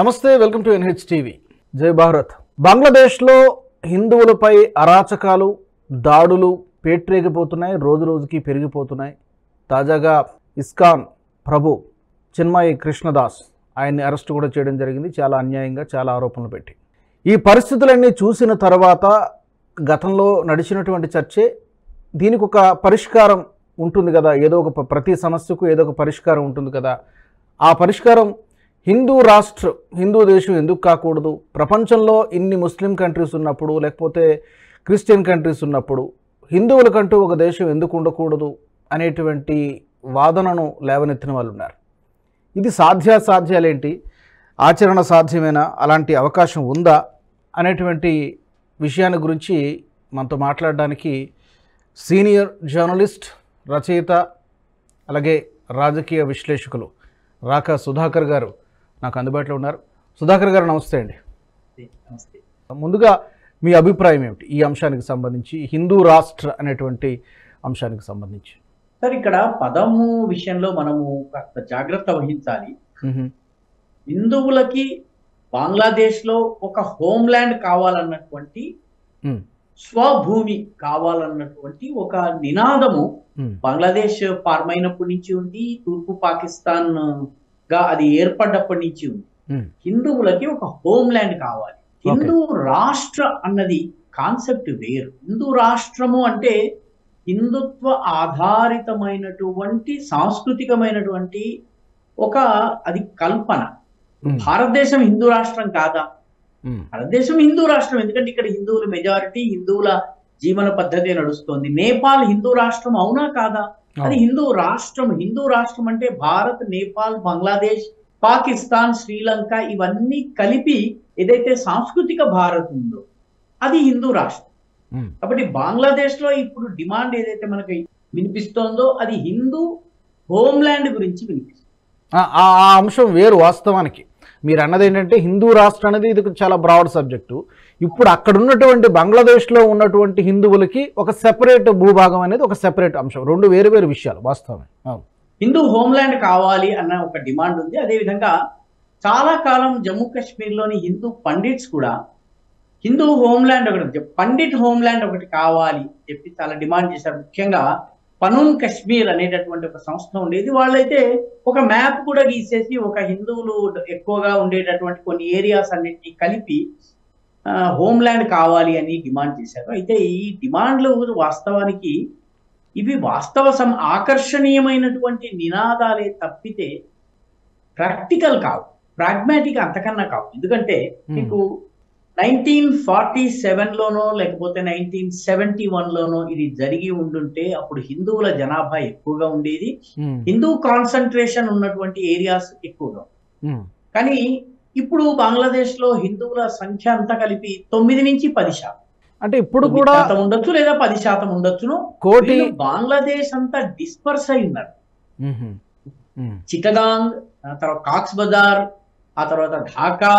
నమస్తే, welcome to NH TV. జై భారత్. బంగ్లాదేశ్లో హిందువులపై అరాచకాలు, దాడులు పేట్రేగిపోతున్నాయి, రోజు రోజుకి పెరిగిపోతున్నాయి. తాజాగా ఇస్కాన్ ప్రభు చిన్మయి కృష్ణదాస్ ఆయన్ని అరెస్ట్ కూడా చేయడం జరిగింది, చాలా అన్యాయంగా, చాలా ఆరోపణలు పెట్టి. ఈ పరిస్థితులన్నీ చూసిన తర్వాత గతంలో నడిచినటువంటి చర్చే దీనికి ఒక పరిష్కారం ఉంటుంది కదా, ఏదో ఒక ప్రతి సమస్యకు ఏదో ఒక పరిష్కారం ఉంటుంది కదా. ఆ పరిష్కారం హిందూ రాష్ట్ర, హిందూ దేశం ఎందుకు కాకూడదు, ప్రపంచంలో ఇన్ని ముస్లిం కంట్రీస్ ఉన్నప్పుడు, లేకపోతే క్రిస్టియన్ కంట్రీస్ ఉన్నప్పుడు హిందువులకంటూ ఒక దేశం ఎందుకు ఉండకూడదు అనేటువంటి వాదనను లేవనెత్తిన వాళ్ళు ఉన్నారు. ఇది సాధ్యాలేంటి, ఆచరణ సాధ్యమేనా, అలాంటి అవకాశం ఉందా అనేటువంటి విషయాన్ని గురించి మనతో మాట్లాడడానికి సీనియర్ జర్నలిస్ట్, రచయిత, అలాగే రాజకీయ విశ్లేషకులు రాకా సుధాకర్ గారు నాకు అందుబాటులో ఉన్నారు. సుధాకర్ గారు నమస్తే అండి. నమస్తే. ముందుగా మీ అభిప్రాయం ఏమిటి ఈ అంశానికి సంబంధించి, హిందూ రాష్ట్ర అనేటువంటి అంశానికి సంబంధించి? సార్, ఇక్కడ పదము విషయంలో మనము కాస్త జాగ్రత్త వహించాలి. హిందువులకి బంగ్లాదేశ్లో ఒక హోమ్ల్యాండ్ కావాలన్నటువంటి, స్వభూమి కావాలన్నటువంటి ఒక నినాదము బంగ్లాదేశ్ ఫార్మ్ అయినప్పటి నుంచి ఉంది, తూర్పు పాకిస్తాన్ గా అది ఏర్పడ్డప్పటి నుంచి ఉంది. హిందువులకి ఒక హోమ్ల్యాండ్ కావాలి. హిందూ రాష్ట్ర అన్నది కాన్సెప్ట్ వేరు. హిందూ రాష్ట్రము అంటే హిందుత్వ ఆధారితమైనటువంటి సాంస్కృతికమైనటువంటి ఒక అది కల్పన. భారతదేశం హిందూ రాష్ట్రం కాదా? భారతదేశం హిందూ రాష్ట్రం, ఎందుకంటే ఇక్కడ హిందువుల మెజారిటీ, హిందువుల జీవన పద్ధతి నడుస్తుంది. నేపాల్ హిందూ రాష్ట్రం అవునా కాదా? అది హిందూ రాష్ట్రం. హిందూ రాష్ట్రం అంటే భారత్, నేపాల్, బంగ్లాదేశ్, పాకిస్తాన్, శ్రీలంక ఇవన్నీ కలిపి ఏదైతే సాంస్కృతిక భారత్ ఉందో అది హిందూ రాష్ట్రం. కాబట్టి బంగ్లాదేశ్ లో ఇప్పుడు డిమాండ్ ఏదైతే మనకి వినిపిస్తోందో అది హిందూ హోమ్ల్యాండ్ గురించి వినిపిస్తుంది. ఆ అంశం వేరు. వాస్తవానికి మీరు అన్నది ఏంటంటే హిందూ రాష్ట్రం అనేది ఇది చాలా బ్రాడ్ సబ్జెక్టు. ఇప్పుడు అక్కడ ఉన్నటువంటి బంగ్లాదేశ్లో ఉన్నటువంటి హిందువులకి ఒక సెపరేట్ భూభాగం అనేది ఒక సెపరేట్ అంశం, రెండు వేరు వేరు విషయాలు. వాస్తవమే. హిందూ హోమ్ల్యాండ్ కావాలి అన్న ఒక డిమాండ్ ఉంది. అదేవిధంగా చాలా కాలం జమ్మూ కాశ్మీర్లోని హిందూ పండిట్స్ కూడా హిందూ హోమ్ల్యాండ్ ఒకటి, పండిట్ హోమ్ల్యాండ్ ఒకటి కావాలి చెప్పి చాలా డిమాండ్ చేశారు. ముఖ్యంగా పనూన్ కశ్మీర్ అనేటటువంటి ఒక సంస్థ ఉండేది. వాళ్ళైతే ఒక మ్యాప్ కూడా గీసేసి ఒక హిందువులు ఎక్కువగా ఉండేటటువంటి కొన్ని ఏరియాస్ అన్నింటినీ కలిపి హోమ్ల్యాండ్ కావాలి అని డిమాండ్ చేశారు. అయితే ఈ డిమాండ్లు వాస్తవానికి ఇవి ఆకర్షణీయమైనటువంటి నినాదాలే తప్పితే ప్రాక్టికల్ కావు, ప్రాగ్మాటిక్ అంతకన్నా కావు. ఎందుకంటే మీకు 1947లోనో లేకపోతే 1971లోనో ఇది జరిగి ఉండుంటే అప్పుడు హిందువుల జనాభా ఎక్కువగా ఉండేది, హిందూ కాన్సన్ట్రేషన్ ఉన్నటువంటి ఏరియాస్ ఎక్కువగా. కానీ ఇప్పుడు బంగ్లాదేశ్ లో హిందువుల సంఖ్య అంతా కలిపి 9 నుంచి 10%, అంటే ఇప్పుడు కూడా ఉండొచ్చు లేదా 10% ఉండొచ్చును. కోటి బంగ్లాదేశ్ అంతా డిస్పర్స్ అయి ఉన్నారు. చిట్టగాంగ్, ఆ తర్వాత కాక్స్ బజార్, ఆ తర్వాత ఢాకా,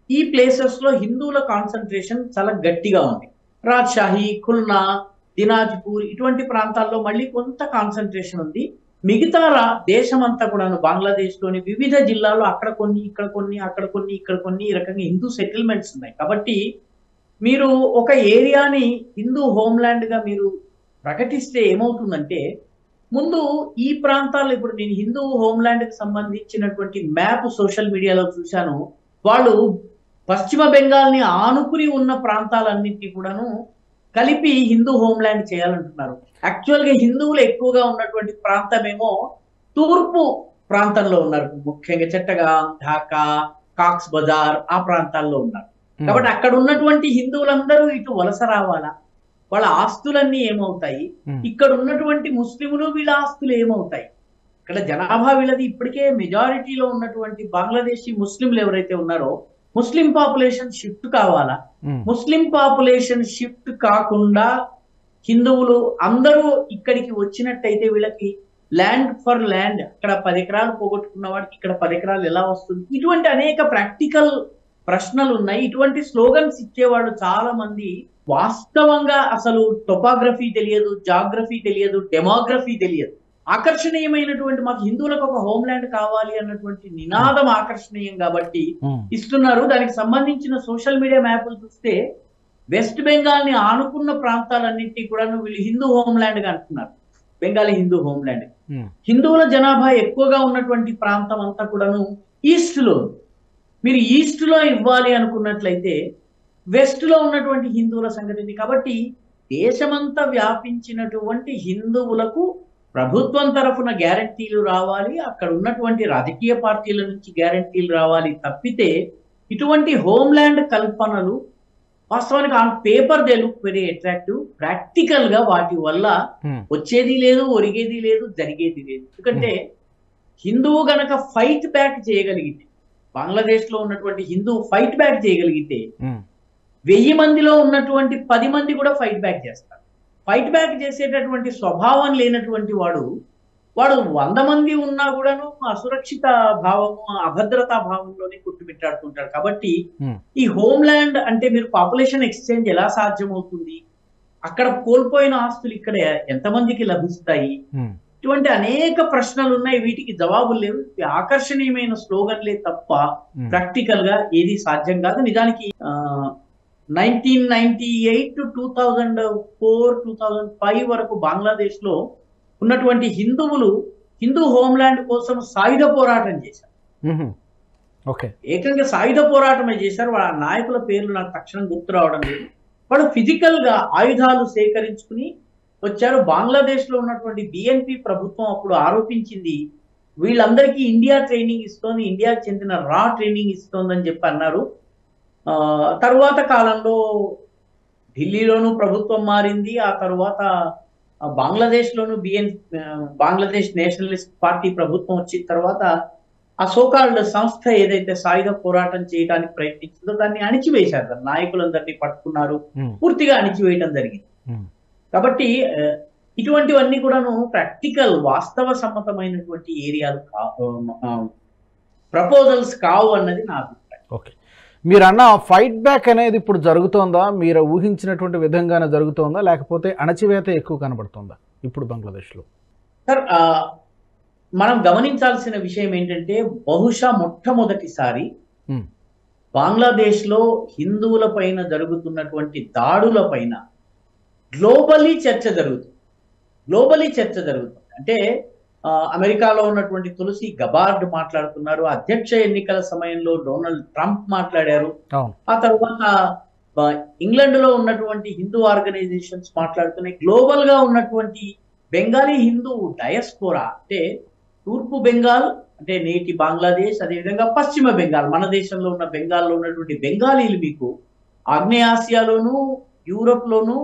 ఈ ప్లేసెస్ లో హిందువుల కాన్సన్ట్రేషన్ చాలా గట్టిగా ఉంది. రాజ్షాహి, ఖుల్నా, దినాజ్పూర్ ఇటువంటి ప్రాంతాల్లో మళ్ళీ కొంత కాన్సన్ట్రేషన్ ఉంది. మిగతా దేశం అంతా కూడా బంగ్లాదేశ్ లోని వివిధ జిల్లాల్లో అక్కడ కొన్ని, ఇక్కడ కొన్ని, అక్కడ కొన్ని, ఇక్కడ కొన్ని, ఈ రకంగా హిందూ సెటిల్మెంట్స్ ఉన్నాయి. కాబట్టి మీరు ఒక ఏరియాని హిందూ హోమ్ల్యాండ్ గా మీరు ప్రకటిస్తే ఏమవుతుందంటే, ముందు ఈ ప్రాంతాల్లో ఇప్పుడు నేను హిందూ హోమ్ల్యాండ్ కి సంబంధించినటువంటి మ్యాప్ సోషల్ మీడియాలో చూశాను. వాళ్ళు పశ్చిమ బెంగాల్ ని ఆనుకుని ఉన్న ప్రాంతాలన్నింటినీ కూడాను కలిపి హిందూ హోమ్ల్యాండ్ చేయాలంటున్నారు. యాక్చువల్ గా హిందువులు ఎక్కువగా ఉన్నటువంటి ప్రాంతమేమో తూర్పు ప్రాంతంలో ఉన్నారు, ముఖ్యంగా చట్టగాం, ఢాకా, కాక్స్ బజార్ ఆ ప్రాంతాల్లో ఉన్నారు. కాబట్టి అక్కడ ఉన్నటువంటి హిందువులందరూ ఇటు వలస రావాలా? వాళ్ళ ఆస్తులన్నీ ఏమవుతాయి? ఇక్కడ ఉన్నటువంటి ముస్లింలు వీళ్ళ ఆస్తులు ఏమవుతాయి? ఇక్కడ జనాభా వీళ్ళది ఇప్పటికే మెజారిటీలో ఉన్నటువంటి బంగ్లాదేశీ ముస్లింలు ఎవరైతే ఉన్నారో ముస్లిం పాపులేషన్ షిఫ్ట్ కావాలా? ముస్లిం పాపులేషన్ షిఫ్ట్ కాకుండా హిందువులు అందరూ ఇక్కడికి వచ్చినట్టయితే వీళ్ళకి ల్యాండ్ ఫర్ ల్యాండ్, అక్కడ 10 ఎకరాలు పోగొట్టుకున్న వాడికి ఇక్కడ 10 ఎకరాలు ఎలా వస్తుంది? ఇటువంటి అనేక ప్రాక్టికల్ ప్రశ్నలు ఉన్నాయి. ఇటువంటి స్లోగన్స్ ఇచ్చేవాళ్ళు చాలా మంది వాస్తవంగా అసలు టొపాగ్రఫీ తెలియదు, జాగ్రఫీ తెలియదు, డెమోగ్రఫీ తెలియదు. ఆకర్షణీయమైనటువంటి, మాకు హిందువులకు ఒక హోమ్ల్యాండ్ కావాలి అన్నటువంటి నినాదం ఆకర్షణీయం కాబట్టి ఇస్తున్నారు. దానికి సంబంధించిన సోషల్ మీడియా మ్యాప్లు చూస్తే వెస్ట్ బెంగాల్ ని ఆనుకున్న ప్రాంతాలన్నింటినీ కూడా వీళ్ళు హిందూ హోమ్ల్యాండ్ గా అంటున్నారు. బెంగాలీ హిందూ హోమ్ల్యాండ్. హిందువుల జనాభా ఎక్కువగా ఉన్నటువంటి ప్రాంతం అంతా కూడాను ఈస్ట్ లో. మీరు ఈస్ట్ లో ఇవ్వాలి అనుకున్నట్లయితే వెస్ట్ లో ఉన్నటువంటి హిందువుల సంగతి. కాబట్టి దేశమంతా వ్యాపించినటువంటి హిందువులకు ప్రభుత్వం తరఫున గ్యారంటీలు రావాలి, అక్కడ ఉన్నటువంటి రాజకీయ పార్టీల నుంచి గ్యారంటీలు రావాలి తప్పితే ఇటువంటి హోమ్ల్యాండ్ కల్పనలు వాస్తవానికి on paper they look very attractive. Practical గా వాటి వల్ల వచ్చేది లేదు, ఒరిగేది లేదు, జరిగేది లేదు. ఎందుకంటే హిందువు గనక ఫైట్ బ్యాక్ చేయగలిగితే, బంగ్లాదేశ్ లో ఉన్నటువంటి హిందువు ఫైట్ బ్యాక్ చేయగలిగితే 1000 మందిలో ఉన్నటువంటి 10 మంది కూడా ఫైట్ బ్యాక్ చేస్తారు. ఫైట్ బ్యాక్ చేసేటటువంటి స్వభావం లేనటువంటి వాడు 100 మంది ఉన్నా కూడాను అసురక్షిత భావము, అభద్రతా భావంలోనే కుట్టుమిట్టాడుతుంటాడు. కాబట్టి ఈ హోమ్ల్యాండ్ అంటే మీరు పాపులేషన్ ఎక్స్చేంజ్ ఎలా సాధ్యమవుతుంది, అక్కడ కోల్పోయిన ఆస్తులు ఇక్కడ ఎంతమందికి లభిస్తాయి, ఇటువంటి అనేక ప్రశ్నలు ఉన్నాయి. వీటికి జవాబులు లేవు. ఆకర్షణీయమైన స్లోగన్లే తప్ప ప్రాక్టికల్ గా ఏది సాధ్యం కాదు. నిజానికి 1998 to 2004, 2005 వరకు బంగ్లాదేశ్ లో ఉన్నటువంటి హిందువులు హిందూ హోమ్ల్యాండ్ కోసం సాయుధ పోరాటం చేశారు. ఏకంగా సాయుధ పోరాటమే చేశారు. వాళ్ళ నాయకుల పేర్లు నాకు తక్షణం గుర్తు రావడం లేదు. వాళ్ళు ఫిజికల్ గా ఆయుధాలు సేకరించుకుని వచ్చారు. బంగ్లాదేశ్ లో ఉన్నటువంటి బిఎన్పి ప్రభుత్వం అప్పుడు ఆరోపించింది వీళ్ళందరికీ ఇండియా ట్రైనింగ్ ఇస్తోంది, ఇండియాకి చెందిన రా ట్రైనింగ్ ఇస్తోందని చెప్పి అన్నారు. తరువాత కాలంలో ఢిల్లీలోనూ ప్రభుత్వం మారింది. ఆ తర్వాత బంగ్లాదేశ్ లోను బంగ్లాదేశ్ నేషనలిస్ట్ పార్టీ ప్రభుత్వం వచ్చిన తర్వాత ఆ సోకాల్డ్ సంస్థ ఏదైతే సాయుధ పోరాటం చేయడానికి ప్రయత్నించిందో దాన్ని అణిచివేశారు. దాని నాయకులందరినీ పట్టుకున్నారు, పూర్తిగా అణిచివేయడం జరిగింది. కాబట్టి ఇటువంటివన్నీ కూడాను ప్రాక్టికల్ వాస్తవ సమ్మతమైనటువంటి ఏరియాలు ప్రపోజల్స్ కావు అన్నది నా అభిప్రాయం. ఓకే, మీరు అన్న ఫైట్ బ్యాక్ అనేది ఇప్పుడు జరుగుతోందా? మీరు ఊహించినటువంటి విధంగానే జరుగుతోందా, లేకపోతే అణచివేత ఎక్కువ కనబడుతోందా ఇప్పుడు బంగ్లాదేశ్లో? సార్, మనం గమనించాల్సిన విషయం ఏంటంటే బహుశా మొట్టమొదటిసారి బంగ్లాదేశ్లో హిందువుల పైన జరుగుతున్నటువంటి దాడుల పైన గ్లోబలీ చర్చ జరుగుతుంది. అంటే అమెరికాలో ఉన్నటువంటి తులసి గబార్డ్ మాట్లాడుతున్నారు, అధ్యక్ష ఎన్నికల సమయంలో డొనాల్డ్ ట్రంప్ మాట్లాడారు, ఆ తర్వాత ఇంగ్లాండ్ లో ఉన్నటువంటి హిందూ ఆర్గనైజేషన్స్ మాట్లాడుతున్నాయి. గ్లోబల్ గా ఉన్నటువంటి బెంగాలీ హిందూ డయస్పోరా అంటే తూర్పు బెంగాల్ అంటే నేటి బంగ్లాదేశ్, అదేవిధంగా పశ్చిమ బెంగాల్ మన దేశంలో ఉన్న బెంగాల్లో ఉన్నటువంటి బెంగాలీలు మీకు ఆగ్నేయాసియాలోను, యూరోప్ లోను,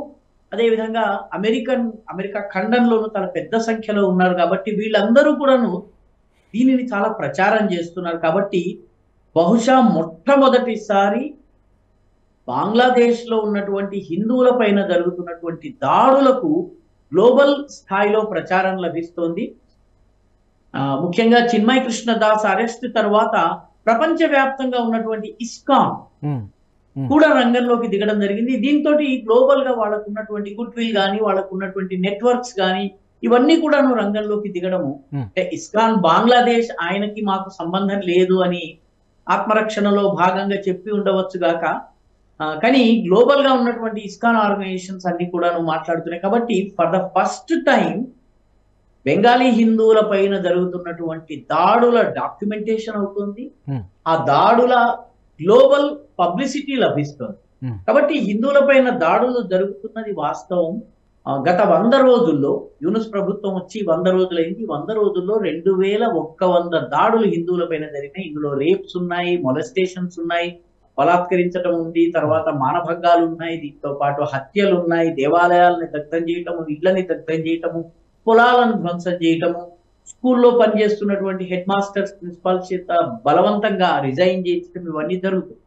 అదేవిధంగా అమెరికా ఖండంలోనూ చాలా పెద్ద సంఖ్యలో ఉన్నారు. కాబట్టి వీళ్ళందరూ కూడాను దీనిని చాలా ప్రచారం చేస్తున్నారు. కాబట్టి బహుశా మొట్టమొదటిసారి బంగ్లాదేశ్ లో ఉన్నటువంటి హిందువుల పైన జరుగుతున్నటువంటి దాడులకు గ్లోబల్ స్థాయిలో ప్రచారం లభిస్తోంది. ముఖ్యంగా చిన్మయ్ కృష్ణ దాస్ అరెస్ట్ తర్వాత ప్రపంచవ్యాప్తంగా ఉన్నటువంటి ఇస్కాన్ కూడా రంగంలోకి దిగడం జరిగింది. దీంతో గ్లోబల్ గా వాళ్ళకు ఉన్నటువంటి గుడ్ విల్ కానీ, వాళ్ళకు ఉన్నటువంటి నెట్వర్క్స్ కానీ ఇవన్నీ కూడా రంగంలోకి దిగడము. అంటే ఇస్కాన్ బంగ్లాదేశ్ ఆయనకి మాకు సంబంధం లేదు అని ఆత్మరక్షణలో భాగంగా చెప్పి ఉండవచ్చు గాక, కానీ గ్లోబల్ గా ఉన్నటువంటి ఇస్కాన్ ఆర్గనైజేషన్స్ అన్ని కూడా మాట్లాడుతున్నాయి. కాబట్టి for the first time Bengali హిందువుల పైన జరుగుతున్నటువంటి దాడుల డాక్యుమెంటేషన్ అవుతుంది, ఆ దాడుల గ్లోబల్ పబ్లిసిటీ లభిస్తుంది. కాబట్టి హిందువుల పైన దాడులు జరుగుతున్నది వాస్తవం. గత 100 రోజుల్లో యూనుస్ ప్రభుత్వం వచ్చి 100 రోజులైంది. 100 రోజుల్లో 2100 దాడులు హిందువుల పైన జరిగినాయి. ఇందులో రేప్స్ ఉన్నాయి, మొలెస్టేషన్స్ ఉన్నాయి, బలాత్కరించడం ఉంది, తర్వాత మానభంగాలు ఉన్నాయి, దీంతో పాటు హత్యలు ఉన్నాయి, దేవాలయాలని దగ్ధం చేయటము, ఇళ్లని దగ్ధం చేయటము, పొలాలను ధ్వంసం చేయటము, స్కూల్లో పనిచేస్తున్నటువంటి హెడ్ మాస్టర్స్, ప్రిన్సిపాల్ చేత బలవంతంగా రిజైన్ చేయటం, ఇవన్నీ జరుగుతుంది.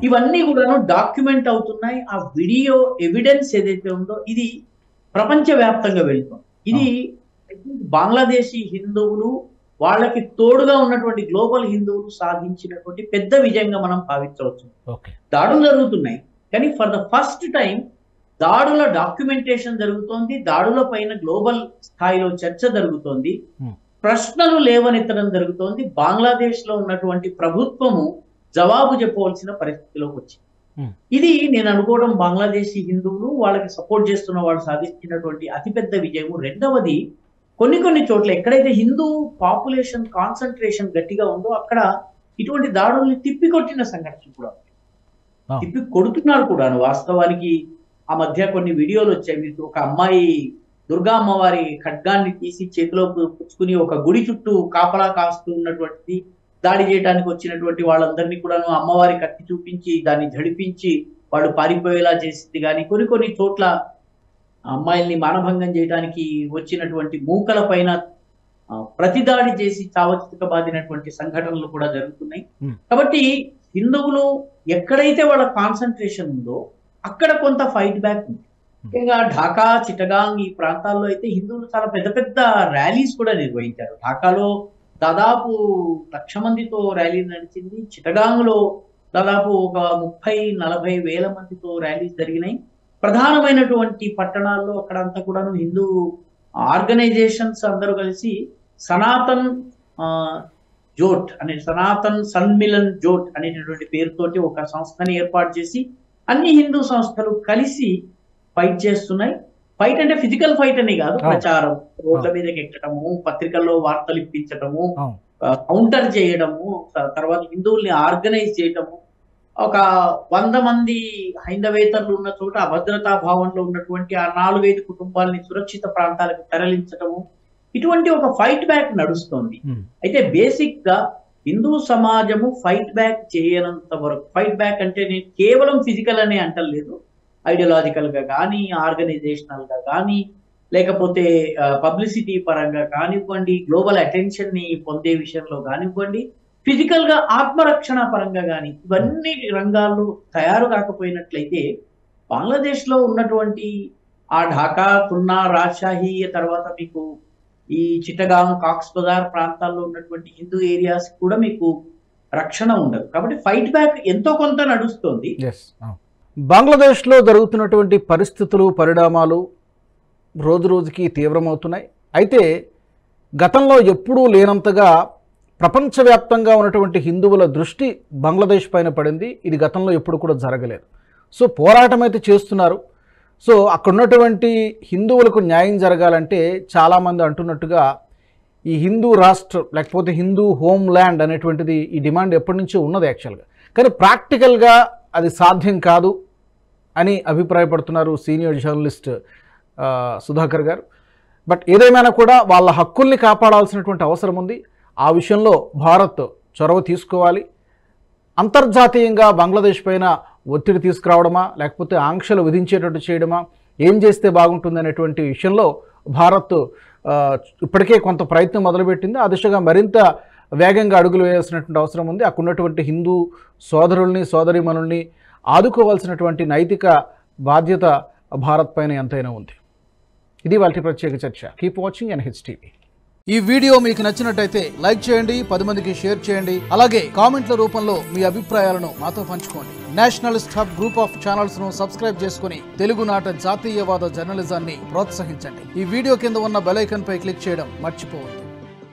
ఇవన్నీ కూడా డాక్యుమెంట్ అవుతున్నాయి. ఆ వీడియో ఎవిడెన్స్ ఏదైతే ఉందో ఇది ప్రపంచ వ్యాప్తంగా వెళ్తుంది. ఇది బంగ్లాదేశీ హిందువులు వాళ్ళకి తోడుగా ఉన్నటువంటి గ్లోబల్ హిందువులు సాధించినటువంటి పెద్ద విజయంగా మనం భావించవచ్చు. దాడులు జరుగుతున్నాయి, కానీ ఫర్ ద ఫస్ట్ టైం దాడుల డాక్యుమెంటేషన్ జరుగుతోంది, దాడుల పైన గ్లోబల్ స్థాయిలో చర్చ జరుగుతోంది, ప్రశ్నలు లేవనెత్తడం జరుగుతోంది. బంగ్లాదేశ్ లో ఉన్నటువంటి ప్రభుత్వము జవాబు చెప్పవలసిన పరిస్థితిలోకి వచ్చింది. ఇది నేను అనుకోవడం బంగ్లాదేశీ హిందువులు వాళ్ళకి సపోర్ట్ చేస్తున్న వాళ్ళు సాధించినటువంటి అతిపెద్ద విజయము. రెండవది, కొన్ని చోట్ల ఎక్కడైతే హిందూ పాపులేషన్ కాన్సన్ట్రేషన్ గట్టిగా ఉందో అక్కడ ఇటువంటి దాడుల్ని తిప్పికొట్టిన సంఘటన కూడా తిప్పి కొడుతున్నారు కూడా. వాస్తవానికి ఆ మధ్య కొన్ని వీడియోలు వచ్చాయి. మీకు ఒక అమ్మాయి దుర్గా అమ్మవారి ఖడ్గాన్ని తీసి చేతిలో పుచ్చుకుని ఒక గుడి చుట్టూ కాపలా కాస్తూ ఉన్నటువంటిది, దాడి చేయడానికి వచ్చినటువంటి వాళ్ళందరినీ కూడాను అమ్మవారి కత్తి చూపించి దాన్ని జడిపించి వాళ్ళు పారిపోయేలా చేసింది. కానీ కొన్ని చోట్ల అమ్మాయిల్ని మానభంగం చేయడానికి వచ్చినటువంటి మూకల పైన ప్రతిదాడి చేసి చావచితక బాధినటువంటి సంఘటనలు కూడా జరుగుతున్నాయి. కాబట్టి హిందువులు ఎక్కడైతే వాళ్ళ కాన్సన్ట్రేషన్ ఉందో అక్కడ కొంత ఫైట్ బ్యాక్ ఉంది. ముఖ్యంగా ఢాకా, చిటగాంగ్ ఈ ప్రాంతాల్లో అయితే హిందువులు చాలా పెద్ద పెద్ద ర్యాలీస్ కూడా నిర్వహించారు. ఢాకాలో దాదాపు 1,00,000 మందితో ర్యాలీ నడిచింది. చిటగాంగ్ లో దాదాపు ఒక 30-40 వేల మందితో ర్యాలీస్ జరిగినాయి. ప్రధానమైనటువంటి పట్టణాల్లో అక్కడంతా కూడా హిందూ ఆర్గనైజేషన్స్ అందరూ కలిసి సనాతన్ జోట్ అనే సనాతన్ సన్మిలన్ జోట్ అనేటటువంటి పేరుతోటి ఒక సంస్థని ఏర్పాటు చేసి అన్ని హిందూ సంస్థలు కలిసి ఫైట్ చేస్తున్నాయి. ఫైట్ అంటే ఫిజికల్ ఫైట్ అనే కాదు, ప్రచారం, రోడ్ల మీదకి ఎక్కడము, పత్రికల్లో వార్తలు ఇప్పించడము, కౌంటర్ చేయడము, తర్వాత హిందువుల్ని ఆర్గనైజ్ చేయడము, ఒక 100 మంది హైందవేతరులు ఉన్న చోట అభద్రతా భావంలో ఉన్నటువంటి ఆ 4-5 కుటుంబాలని సురక్షిత ప్రాంతాలకు తరలించడము, ఇటువంటి ఒక ఫైట్ బ్యాక్ నడుస్తోంది. అయితే బేసిక్ గా హిందూ సమాజము ఫైట్ బ్యాక్ చేయనంత వరకు, ఫైట్ బ్యాక్ అంటే నేను కేవలం ఫిజికల్ అనే అంటలేదు, ఐడియాలజికల్ గా కానీ, ఆర్గనైజేషనల్ గా కానీ, లేకపోతే పబ్లిసిటీ పరంగా కానివ్వండి, గ్లోబల్ అటెన్షన్ ని పొందే విషయంలో కానివ్వండి, ఫిజికల్ గా ఆత్మరక్షణ పరంగా కానీ, ఇవన్నీ రంగాల్లో తయారు కాకపోయినట్లయితే బంగ్లాదేశ్ లో ఉన్నటువంటి ఆ ఢాకా, కున్నా, రాజ్షాహి, తర్వాత మీకు ఈ చిట్టగాంగ్, కాక్స్ బజార్ ప్రాంతాల్లో ఉన్నటువంటి హిందూ ఏరియాస్ కూడా మీకు రక్షణ ఉండదు. కాబట్టి ఫైట్ బ్యాక్ ఎంతో కొంత నడుస్తుంది. బంగ్లాదేశ్లో జరుగుతున్నటువంటి పరిస్థితులు, పరిణామాలు రోజు రోజుకి తీవ్రమవుతున్నాయి. అయితే గతంలో ఎప్పుడూ లేనంతగా ప్రపంచవ్యాప్తంగా ఉన్నటువంటి హిందువుల దృష్టి బంగ్లాదేశ్ పైన పడింది. ఇది గతంలో ఎప్పుడు కూడా జరగలేదు. సో పోరాటం అయితే చేస్తున్నారు. సో అక్కడ ఉన్నటువంటి హిందువులకు న్యాయం జరగాలంటే చాలామంది అంటున్నట్టుగా ఈ హిందూ రాష్ట్రం లేకపోతే హిందూ హోమ్ ల్యాండ్ అనేటువంటిది ఈ డిమాండ్ ఎప్పటి నుంచో ఉన్నది యాక్చువల్గా. కానీ ప్రాక్టికల్గా అది సాధ్యం కాదు అని అభిప్రాయపడుతున్నారు సీనియర్ జర్నలిస్ట్ సుధాకర్ గారు. బట్ ఏదేమైనా కూడా వాళ్ళ హక్కుల్ని కాపాడాల్సినటువంటి అవసరం ఉంది. ఆ విషయంలో భారత్ చొరవ తీసుకోవాలి. అంతర్జాతీయంగా బంగ్లాదేశ్ పైన ఒత్తిడి తీసుకురావడమా, లేకపోతే ఆంక్షలు విధించేటట్టు చేయడమా, ఏం చేస్తే బాగుంటుంది అనేటువంటి విషయంలో భారత్ ఇప్పటికే కొంత ప్రయత్నం మొదలుపెట్టింది. ఆ దిశగా మరింత వేగంగా అడుగులు వేయాల్సినటువంటి అవసరం ఉంది. అక్కడ ఉన్నటువంటి హిందూ సోదరుల్ని, సోదరీమణుల్ని ఆదుకోవాల్సినటువంటి నైతిక బాధ్యత భారత్ పైన ఎంతైనా ఉంది. ఇది వాళ్ళ ప్రత్యేక చర్చ. Keep watching NHTV. ఈ వీడియో మీకు నచ్చినట్టయితే లైక్ చేయండి, 10 మందికి షేర్ చేయండి. అలాగే కామెంట్ల రూపంలో మీ అభిప్రాయాలను మాతో పంచుకోండి. Nationalist hub group of channels ను సబ్స్క్రైబ్ చేసుకుని తెలుగునాట జాతీయవాద జర్నలిజాన్ని ప్రోత్సహించండి. ఈ వీడియో కింద ఉన్న బెల్ ఐకాన్ పై క్లిక్ చేయడం మర్చిపోవద్దు.